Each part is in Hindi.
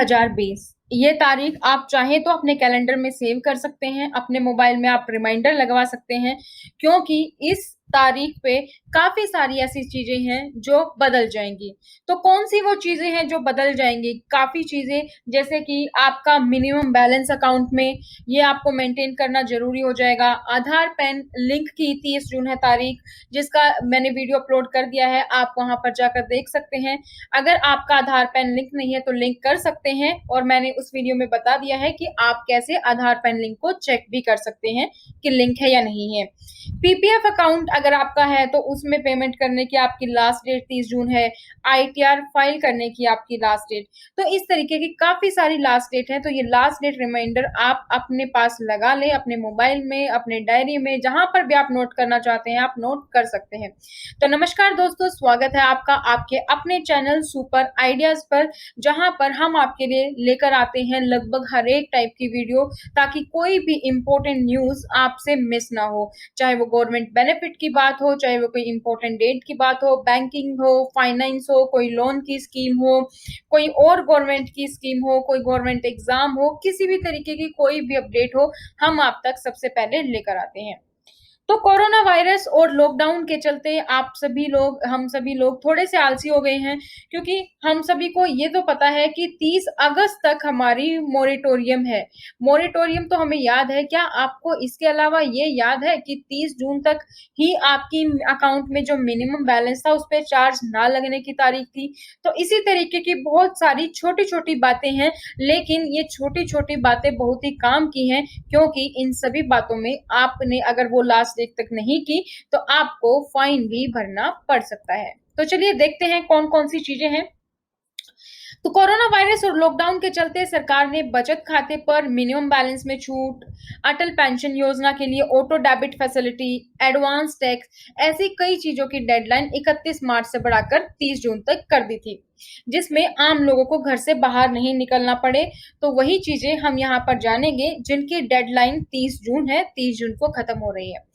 2020। ये तारीख आप चाहें तो अपने कैलेंडर में सेव कर सकते हैं, अपने मोबाइल में आप रिमाइंडर लगवा सकते हैं, क्योंकि इस तारीख पे काफ़ी सारी ऐसी चीज़ें हैं जो बदल जाएँगी। तो कौन-सी वो चीज़ें हैं जो बदल जाएँगी? काफ़ी चीज़ें, जैसे कि आपका मिनिमम बैलेंस अकाउंट में ये आपको मेंटेन करना ज़रूरी हो जाएगा। आधार, पैन लिंक की 30 जून है तारीख, जिसका मैंने वीडियो अपलोड कर दिया है, आप वहाँ पर जाकर देख सकते हैं। अगर आपका आधार पैन लिंक नहीं है तो लिंक कर सकते हैं, और मैंने उस वीडियो में बता दिया है कि आप कैसे आधार पैन लिंक को चेक भी कर सकते हैं कि लिंक है या नहीं है। पीपीएफ अकाउंट अगर आपका है तो उसमें पेमेंट करने की आपकी लास्ट डेट 30 जून है। आईटीआर फाइल करने की आपकी लास्ट डेट। तो इस तरीके की काफ़ी सारी लास्ट डेट है, तो ये लास्ट डेट रिमाइंडर आप अपने पास लगा लें, अपने मोबाइल में, अपने डायरी में, जहाँ पर भी आप नोट करना चाहते हैं, आप नोट कर सकते हैं। तो नमस्कार दोस्तों, स्वागत है आपका आपके अपने चैनल सुपर आइडियाज़ पर, जहाँ पर हम आपके लिए लेकर आते हैं लगभग हर एक टाइप की वीडियो, ताकि कोई भी इम्पोर्टेंट न्यूज़ आपसे मिस ना हो। चाहे वो गवर्नमेंट बेनिफिट की बात हो, चाहे वो कोई इम्पोर्टेंट डेट की बात हो, बैंकिंग हो, फाइनेंस हो, कोई लोन की स्कीम हो, कोई और गवर्नमेंट की स्कीम हो, कोई गवर्नमेंट एग्ज़ाम हो, किसी भी तरीके की कोई भी अपडेट हो, हम आप तक सबसे पहले लेकर आते हैं। तो कोरोना वायरस और लॉकडाउन के चलते हम सभी लोग थोड़े-से आलसी हो गए हैं, क्योंकि हम सभी को ये तो पता है कि 30 अगस्त तक हमारी मोरेटोरियम है। मोरेटोरियम तो हमें याद है, क्या आपको इसके अलावा ये याद है कि 30 जून तक ही आपकी अकाउंट में जो मिनिमम बैलेंस था, उस पे चार्ज ना लगने की तारीख थी? तो इसी तरीके की बहुत सारी छोटी-छोटी बातें हैं, लेकिन ये छोटी-छोटी बातें बहुत ही काम की हैं, क्योंकि इन सभी बातों में आपने अगर वो लास्ट डेट तक नहीं की, तो आपको फाइन भी भरना पड़ सकता है। तो चलिए देखते हैं कौन-कौन सी चीज़ें हैं। तो कोरोना वायरस और लॉकडाउन के चलते सरकार ने बचत खाते पर मिनिमम बैलेंस में छूट, अटल पेंशन योजना के लिए auto debit facility, advance tax, ऐसी कई चीजों की डेडलाइन 31 मार्च से बढ़ाकर 30 जून तक कर दी थी, जिसमें आम लोगों को घर से बाहर नहीं निकलना पड़े। तो वही चीजें हम यहाँ पर जानेंगे जिनकी डेडलाइन 30 जून है, 30 जून को खत्म हो रही है।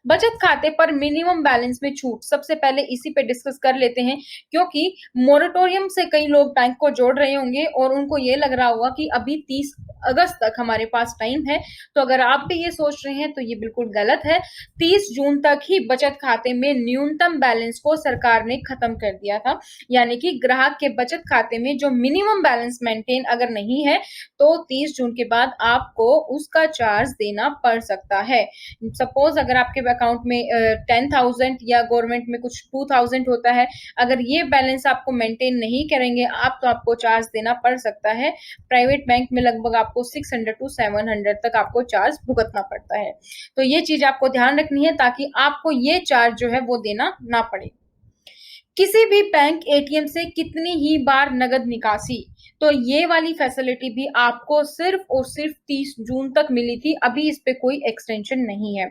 बचत खाते पर मिनिमम बैलेंस में छूट, सबसे पहले इसी पे डिस्कस कर लेते हैं, क्योंकि मोरेटोरियम से कई लोग बैंक को जोड़ रहे होंगे और उनको ये लग रहा होगा कि अभी 30 अगस्त तक हमारे पास टाइम है। तो अगर आप भी ये सोच रहे हैं तो ये बिल्कुल गलत है। 30 जून तक ही बचत खाते में न्यूनतम बैलेंस को सरकार ने खत्म कर दिया था, यानी कि ग्राहक के बचत खाते में जो मिनिमम बैलेंस मेंटेन अगर नहीं है, तो 30 जून के बाद आपको उसका चार्ज देना पड़ सकता है। सपोज अगर आपके अकाउंट में 10,000 या गवर्नमेंट में कुछ 2,000 होता है, अगर ये बैलेंस आपको मेंटेन नहीं करेंगे आप, तो आपको चार्ज देना पड़ सकता है। प्राइवेट बैंक में लगभग आपको 600 टू 700 तक आपको चार्ज भुगतना पड़ता है। तो ये चीज आपको ध्यान रखनी है, ताकि आपको ये चार्ज जो है वो देना ना पड़े। किसी भी बैंक एटीएम से कितनी ही बार नगद निकासी, तो ये वाली फैसिलिटी भी आपको सिर्फ और सिर्फ 30 जून तक मिली थी, अभी इस पे कोई एक्सटेंशन नहीं है।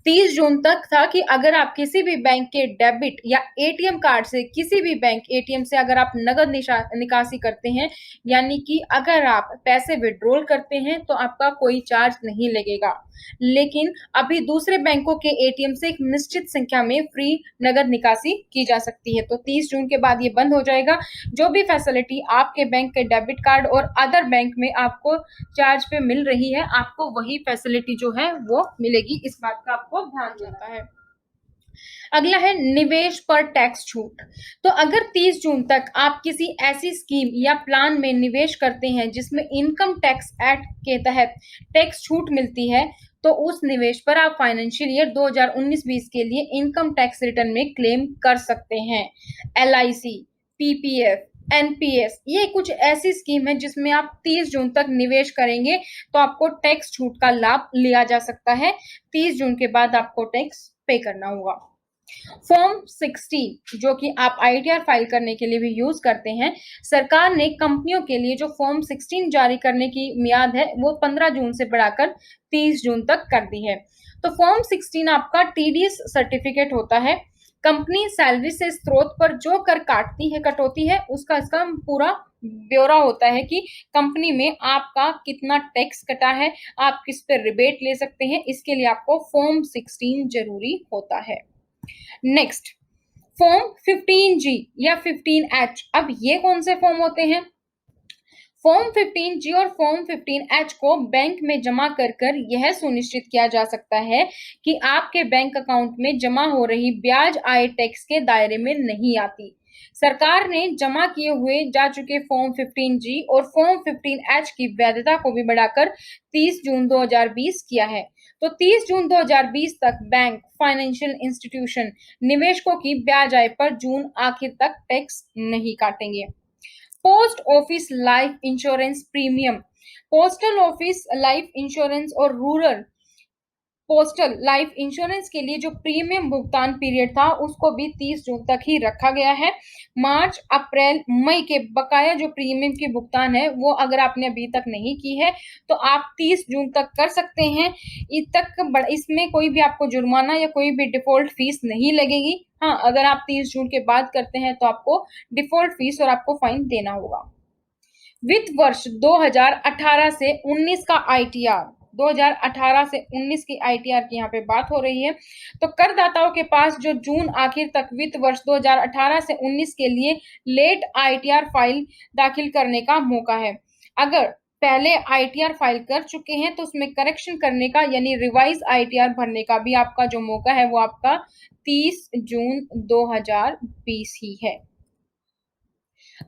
30 जून तक था कि अगर आप किसी भी बैंक के डेबिट या एटीएम कार्ड से, किसी भी बैंक एटीएम से अगर आप नगद निकासी करते हैं, यानी कि अगर आप पैसे विड्रॉल करते हैं, तो आपका कोई चार्ज नहीं लगेगा। लेकिन अभी दूसरे बैंकों के एटीएम से एक निश्चित संख्या में फ्री नगद निकासी की जा सकती है। तो 30 जून के बाद ये बंद हो जाएगा। जो भी फैसिलिटी आपके बैंक के डेबिट कार्ड और अदर बैंक में आपको चार्ज पे मिल रही है, आपको वही फैसिलिटी जो है वो मिलेगी। इस बात का आपको ध्यान देना है। अगला है निवेश पर टैक्स छूट। तो अगर 30 जून तक आप किसी ऐसी स्कीम या प्लान में निवेश करते हैं जिसमें इनकम टैक्स एक्ट के तहत टैक्स छूट मिलती है, तो उस निवेश पर आप फाइनेंशियल ईयर 2019-20 के लिए इनकम टैक्स रिटर्न में क्लेम कर सकते हैं। एलआईसी, पीपीएफ, एनपीएस, ये कुछ ऐसी स्कीम है जिसमें आप 30 जून तक निवेश करेंगे तो आपको टैक्स छूट का लाभ लिया जा सकता है। 30 जून के बाद आपको टैक्स पे करना होगा। फॉर्म 16 जो कि आप आईटीआर फाइल करने के लिए भी यूज करते हैं, सरकार ने कंपनियों के लिए जो फॉर्म 16 जारी करने की मियाद है वो 15 जून से बढ़ाकर 30 जून तक कर दी है। तो फॉर्म 16 आपका टीडीएस सर्टिफिकेट होता है। कंपनी सैलरी से स्रोत पर जो कर काटती है, कटौती है, उसका इसका पूरा ब्यौरा होता है कि कंपनी में आपका कितना टैक्स कटा है, आप किस पे रिबेट ले सकते हैं। इसके लिए आपको फॉर्म 16 जरूरी होता है। नेक्स्ट, फॉर्म 15G या 15H। अब ये कौन से फॉर्म होते हैं? फॉर्म 15G और फॉर्म 15H को बैंक में जमा कर यह सुनिश्चित किया जा सकता है कि आपके बैंक अकाउंट में जमा हो रही ब्याज आय टैक्स के दायरे में नहीं आती। सरकार ने जमा किए हुए जा चुके फॉर्म 15G और फॉर्म 15H की वैधता को भी बढ़ाकर 30 जून 2020 किया है। तो 30 जून 2020 तक बैंक, फाइनेंशियल इंस्टीट्यूशन निवेशकों की ब्याज आय पर जून आखिर तक टैक्स नहीं काटेंगे। Post office life insurance premium, postal office life insurance और रूरल पोस्टल लाइफ इंश्योरेंस के लिए जो प्रीमियम भुगतान पीरियड था उसको भी 30 जून तक ही रखा गया है। मार्च, अप्रैल, मई के बकाया जो प्रीमियम की भुगतान है वो अगर आपने अभी तक नहीं की है तो आप 30 जून तक कर सकते हैं। इसमें कोई भी आपको जुर्माना या कोई भी डिफॉल्ट फीस नहीं लगेगी। हाँ, अगर आप 30 जून के बाद करते हैं तो आपको डिफॉल्ट फीस और आपको फाइन देना होगा। वित्त वर्ष 2018 से 19 का आईटीआर, 2018 से 19 की आईटीआर की यहाँ पे बात हो रही है। तो करदाताओं के पास जो जून आखिर तक वित्त वर्ष 2018 से 19 के लिए लेट आईटीआर फाइल दाखिल करने का मौका है। अगर पहले आईटीआर फाइल कर चुके हैं तो उसमें करेक्शन करने का यानी रिवाइज आईटीआर भरने का भी आपका जो मौका है वो आपका 30 जून 2020 ही है।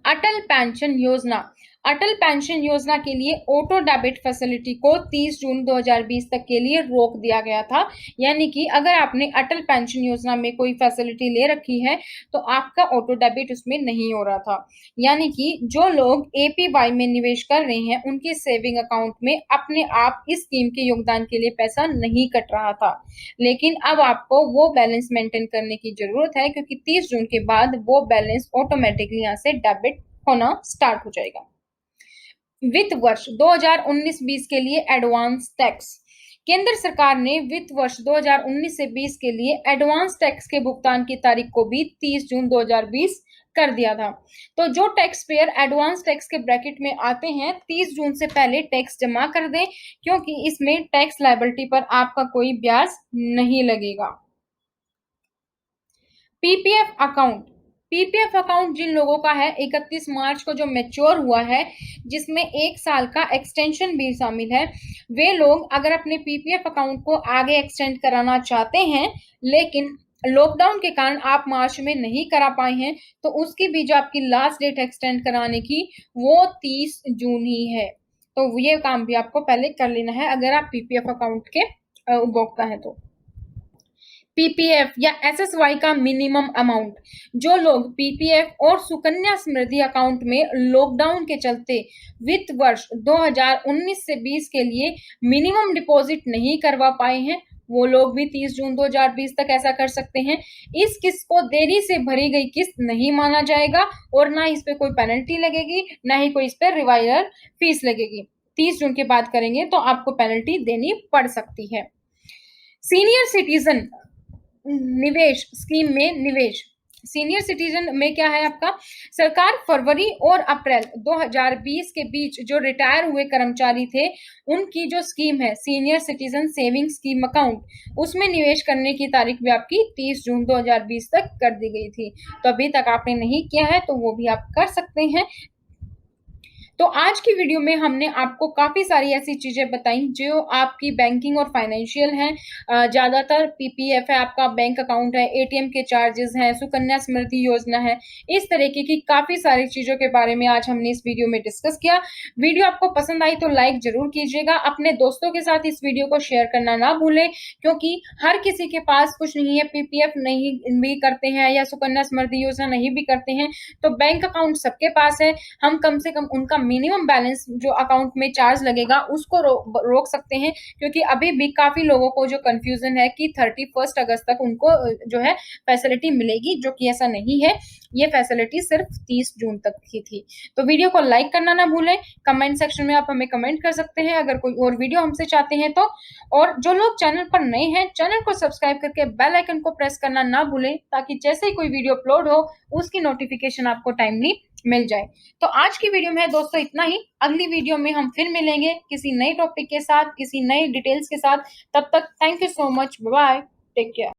अटल पेंशन योजना, अटल पेंशन योजना के लिए ऑटो डेबिट फैसिलिटी को 30 जून 2020 तक के लिए रोक दिया गया था। यानी कि अगर आपने अटल पेंशन योजना में कोई फैसिलिटी ले रखी है तो आपका ऑटो डेबिट उसमें नहीं हो रहा था। यानी कि जो लोग एपीवाई में निवेश कर रहे हैं उनके सेविंग अकाउंट में अपने आप इस स्कीम के योगदान के लिए पैसा नहीं कट रहा था। लेकिन अब आपको वो बैलेंस मेंटेन करने की जरूरत है क्योंकि 30 जून के बाद वो बैलेंस ऑटोमेटिकली यहाँ से डेबिट होना स्टार्ट हो जाएगा। वित्त वर्ष 2019-20 के लिए एडवांस टैक्स, केंद्र सरकार ने वित्त वर्ष 2019 से 20 के लिए एडवांस टैक्स के भुगतान की तारीख को भी 30 जून 2020 कर दिया था। तो जो टैक्स पेयर एडवांस टैक्स के ब्रैकेट में आते हैं 30 जून से पहले टैक्स जमा कर दें क्योंकि इसमें टैक्स लायबिलिटी पर आपका कोई ब्याज नहीं लगेगा। पीपीएफ अकाउंट, पीपीएफ अकाउंट जिन लोगों का है 31 मार्च को जो मैच्योर हुआ है जिसमें 1 साल का एक्सटेंशन भी शामिल है, वे लोग अगर अपने पीपीएफ अकाउंट को आगे एक्सटेंड कराना चाहते हैं लेकिन लॉकडाउन के कारण आप मार्च में नहीं करा पाए हैं तो उसकी भी जो आपकी लास्ट डेट एक्सटेंड कराने की वो 30 जून ही है। तो ये काम भी आपको पहले कर लेना है अगर आप पीपीएफ अकाउंट के उपभोक्ता हैं तो। पीपीएफ या एसएसवाई का मिनिमम अमाउंट, जो लोग पीपीएफ और सुकन्या समृद्धि अकाउंट में लॉकडाउन के चलते वित्त वर्ष 2019 से 20 के लिए मिनिमम डिपॉजिट नहीं करवा पाए हैं वो लोग भी 30 जून 2020 तक ऐसा कर सकते हैं। इस किस्त को देरी से भरी गई किस्त नहीं माना जाएगा और ना इस पे कोई पेनल्टी लगेगी ना ही कोई इस पे रिवाइजर फीस लगेगी। 30 जून के बाद करेंगे तो आपको पेनल्टी देनी पड़ सकती है। सीनियर सिटीजन निवेश स्कीम में निवेश, सीनियर सिटीजन में क्या है आपका, सरकार फरवरी और अप्रैल 2020 के बीच जो रिटायर हुए कर्मचारी थे उनकी जो स्कीम है senior citizen saving scheme account उसमें निवेश करने की तारीख भी आपकी 30 जून 2020 तक कर दी गई थी। तो अभी तक आपने नहीं किया है तो वो भी आप कर सकते हैं। तो आज की वीडियो में हमने आपको काफ़ी सारी ऐसी चीज़ें बताई जो आपकी बैंकिंग और फाइनेंशियल हैं। ज़्यादातर पीपीएफ है, आपका बैंक अकाउंट है, एटीएम के चार्जेस हैं, सुकन्या समृद्धि योजना है, इस तरीके की काफ़ी सारी चीज़ों के बारे में आज हमने इस वीडियो में डिस्कस किया। वीडियो आपको पसंद आई तो लाइक ज़रूर कीजिएगा, अपने दोस्तों के साथ इस वीडियो को शेयर करना ना भूलें क्योंकि हर किसी के पास कुछ नहीं है, पीपीएफ नहीं भी करते हैं या सुकन्या समृद्धि योजना नहीं भी करते हैं तो बैंक अकाउंट सबके पास है। हम कम से कम उनका मिनिमम बैलेंस जो अकाउंट में चार्ज लगेगा उसको रोक सकते हैं क्योंकि अभी भी काफी लोगों को जो कंफ्यूजन है कि 31 अगस्त तक उनको जो है फैसिलिटी मिलेगी, जो कि ऐसा नहीं है। ये फैसिलिटी सिर्फ 30 जून तक की थी। तो वीडियो को लाइक करना ना भूलें, कमेंट सेक्शन में आप हमें कमेंट कर सकते हैं अगर कोई और वीडियो हमसे चाहते हैं तो। और जो लोग चैनल पर नए हैं चैनल को सब्सक्राइब करके बेल आइकन को प्रेस करना ना भूलें ताकि जैसे ही कोई वीडियो अपलोड हो उसकी नोटिफिकेशन आपको टाइमली मिल जाए। तो आज की वीडियो में दोस्तों इतना ही। अगली वीडियो में हम फिर मिलेंगे किसी नए टॉपिक के साथ, किसी नए डिटेल्स के साथ। तब तक thank you so much, bye, take care.